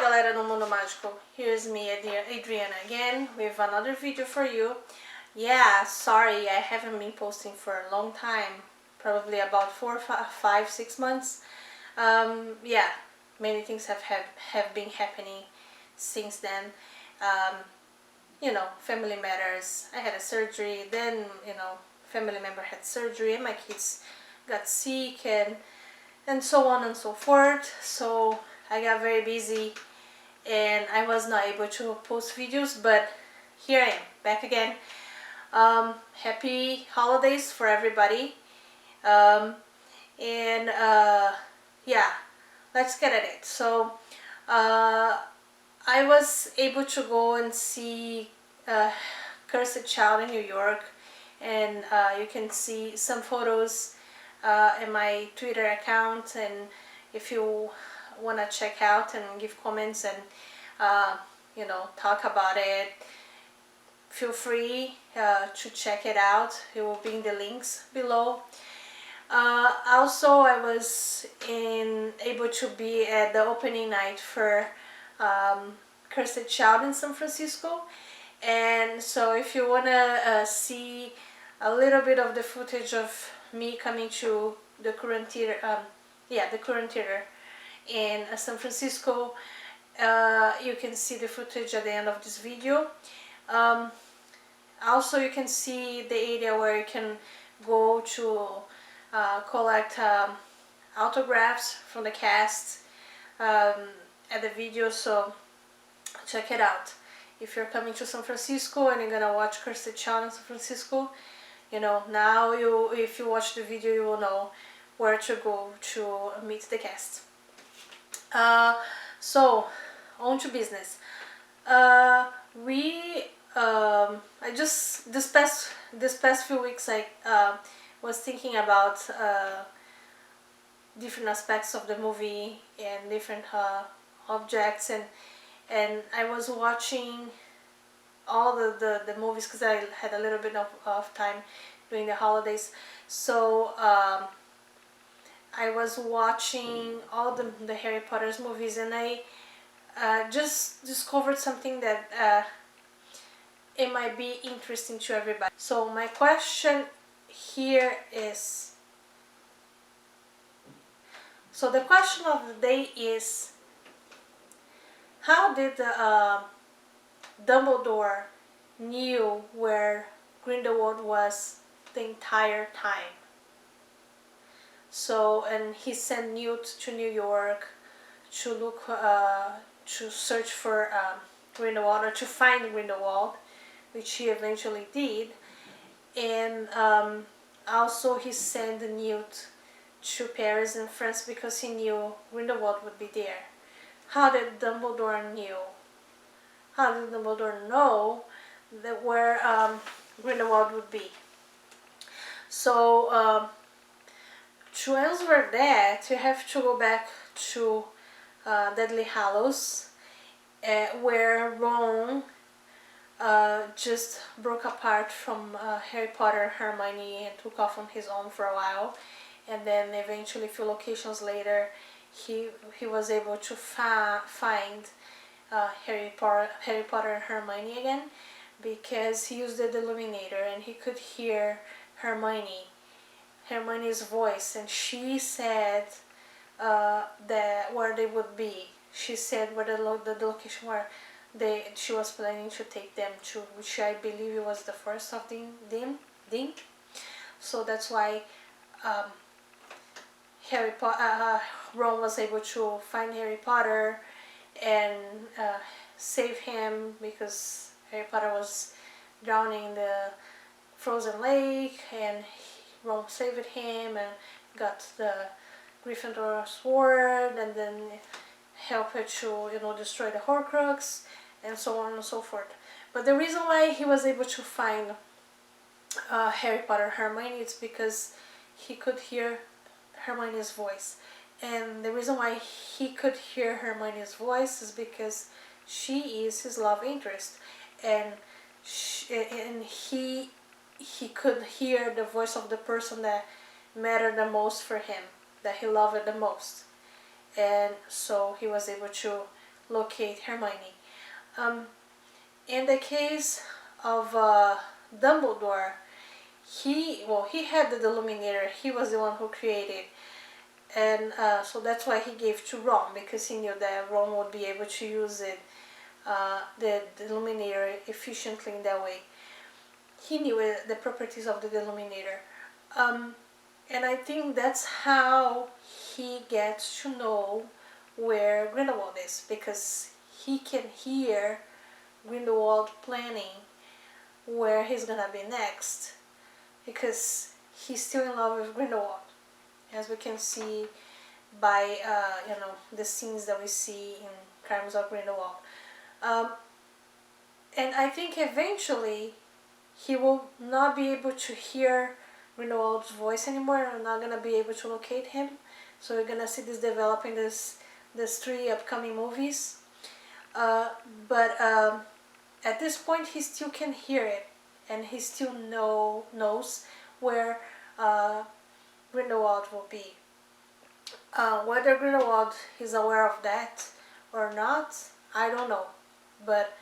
galera do Mundo Mágico, here's me, Adriana, again with another video for you. Yeah, sorry, I haven't been posting for a long time, probably about 4, 5, 6 months. Yeah, many things have been happening since then. You know, family matters. I had a surgery, then, you know, family member had surgery, and my kids got sick, and so on and so forth. So I got very busy and I was not able to post videos, but here I am, back again. Happy holidays for everybody. Yeah, let's get at it. So I was able to go and see Cursed Child in New York, and you can see some photos in my Twitter account, and if you want to check out and give comments and you know, talk about it, feel free to check it out. It will be in the links below. Also, I was able to be at the opening night for Cursed Child in San Francisco, and so if you want to see a little bit of the footage of me coming to the current theater, the current theater in San Francisco, you can see the footage at the end of this video. Also, you can see the area where you can go to collect autographs from the cast at the video, so check it out. If you're coming to San Francisco and you're gonna watch Cursed Child in San Francisco, you know, now if you watch the video, you will know where to go to meet the cast. So on to business. I just this past few weeks I was thinking about different aspects of the movie and different objects, and I was watching all the movies because I had a little bit of time during the holidays. So I was watching all the Harry Potter's movies, and I just discovered something that it might be interesting to everybody. So my question here is, so the question of the day is, how did Dumbledore knew where Grindelwald was the entire time? So, and he sent Newt to New York to look, to search for Grindelwald, or to find Grindelwald, which he eventually did. And also he sent Newt to Paris and France because he knew Grindelwald would be there. How did Dumbledore know that where Grindelwald would be? So to answer that, you have to go back to Deathly Hallows, where Ron just broke apart from Harry Potter and Hermione and took off on his own for a while, and then eventually a few locations later he was able to find Harry Potter and Hermione again, because he used the illuminator and he could hear Hermione's voice, and she said that where they would be. She said where the location where she was planning to take them to, which I believe it was the first of them. So that's why Ron was able to find Harry Potter and save him, because Harry Potter was drowning in the frozen lake, and Ron saved him and got the Gryffindor sword, and then helped her to, you know, destroy the Horcrux, and so on and so forth. But the reason why he was able to find Harry Potter and Hermione is because he could hear Hermione's voice. And the reason why he could hear Hermione's voice is because she is his love interest, and he could hear the voice of the person that mattered the most for him, that he loved the most. And so he was able to locate Hermione. Um, in the case of Dumbledore, he had the Deluminator. He was the one who created, and so that's why he gave to Ron, because he knew that Ron would be able to use it, the Deluminator, efficiently in that way. He knew the properties of the Deluminator, and I think that's how he gets to know where Grindelwald is, because he can hear Grindelwald planning where he's gonna be next, because he's still in love with Grindelwald, as we can see by the scenes that we see in Crimes of Grindelwald. Um, and I think eventually he will not be able to hear Grindelwald's voice anymore. I'm not gonna be able to locate him. So we're gonna see this developing this 3 upcoming movies. But at this point, he still can hear it, and he still knows where Grindelwald will be. Whether Grindelwald is aware of that or not, I don't know. But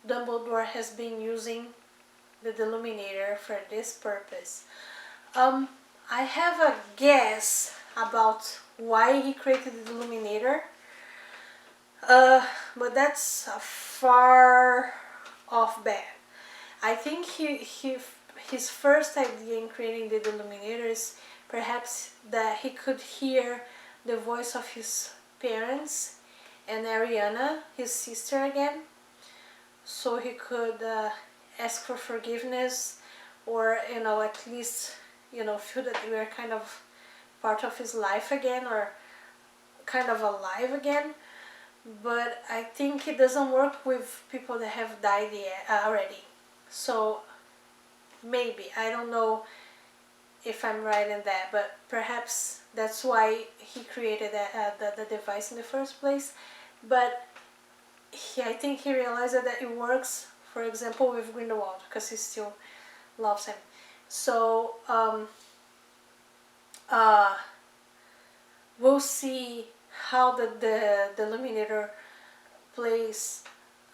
Dumbledore has been using the Deluminator for this purpose. I have a guess about why he created the Deluminator, but that's a far off bet. I think his first idea in creating the Deluminator is perhaps that he could hear the voice of his parents and Ariana, his sister, again, so he could ask for forgiveness, or at least feel that we are kind of part of his life again, or kind of alive again. But I think it doesn't work with people that have died already. So maybe, I don't know if I'm right in that, but perhaps that's why he created the device in the first place. But I think he realized that it works, for example, with Grindelwald, because he still loves him. So we'll see how the Deluminator plays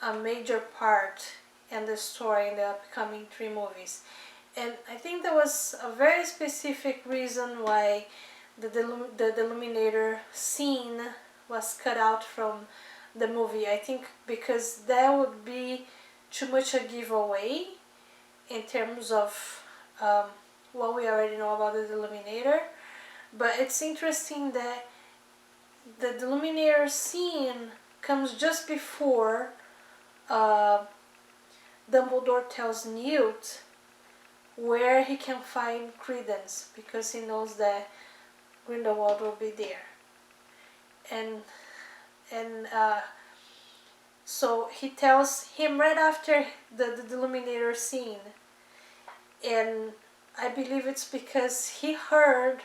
a major part in the story in the upcoming 3 movies. And I think there was a very specific reason why the Deluminator scene was cut out from the movie. I think because that would be too much a giveaway in terms of what we already know about the Deluminator. But it's interesting that the Deluminator scene comes just before Dumbledore tells Newt where he can find Credence, because he knows that Grindelwald will be there. And so he tells him right after the Deluminator scene, and I believe it's because he heard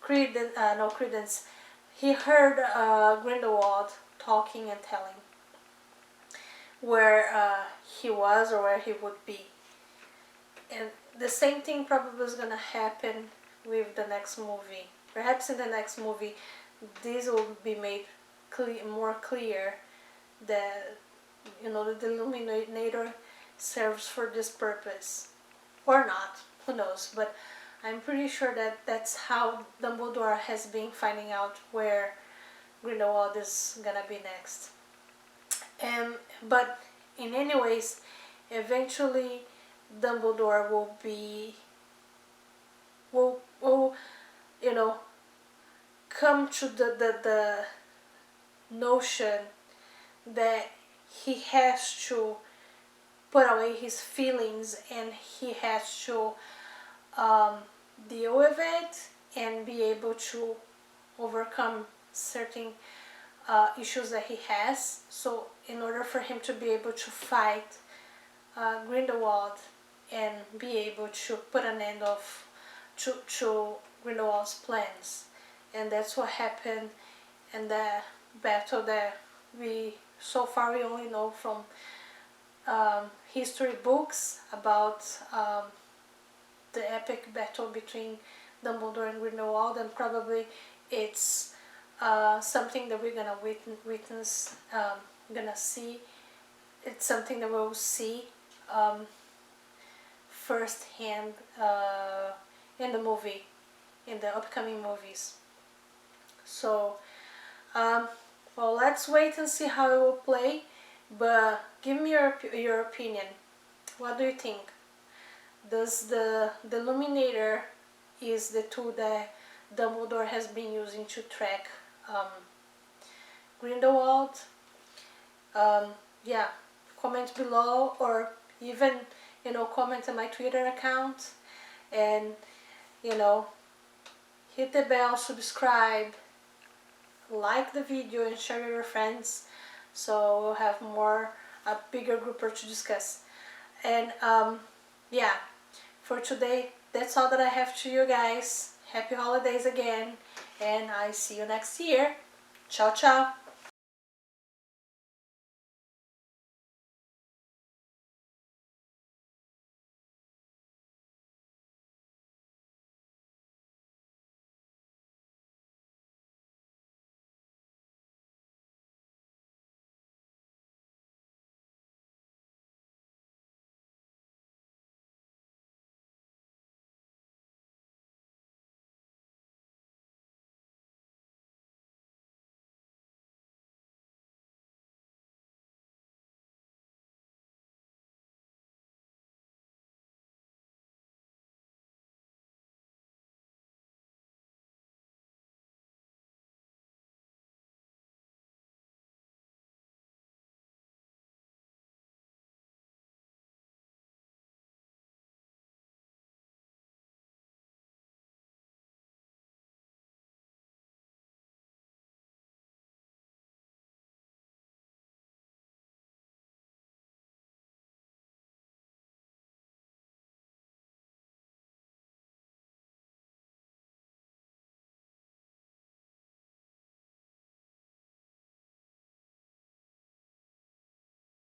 Credence. He heard Grindelwald talking and telling where he was or where he would be. And the same thing probably is going to happen with the next movie. Perhaps in the next movie, this will be made more clear that the Deluminator serves for this purpose, or not. Who knows? But I'm pretty sure that that's how Dumbledore has been finding out where Grindelwald is gonna be next. But in any ways, eventually Dumbledore will come to the notion that he has to put away his feelings, and he has to deal with it and be able to overcome certain issues that he has. So in order for him to be able to fight Grindelwald and be able to put an end to Grindelwald's plans. And that's what happened in the battle that so far we only know from history books about the epic battle between Dumbledore and Grindelwald, and probably it's something that we're gonna witness, gonna see. It's something that we'll see firsthand in the movie, in the upcoming movies. So, well, let's wait and see how it will play. But give me your opinion. What do you think? Does the Illuminator is the tool that Dumbledore has been using to track Grindelwald? Yeah, comment below, or even comment on my Twitter account, and hit the bell, subscribe, like the video, and share with your friends, so we'll have a bigger group to discuss. And yeah, for today, that's all that I have to you guys. Happy holidays again, and I see you next year. Ciao, ciao.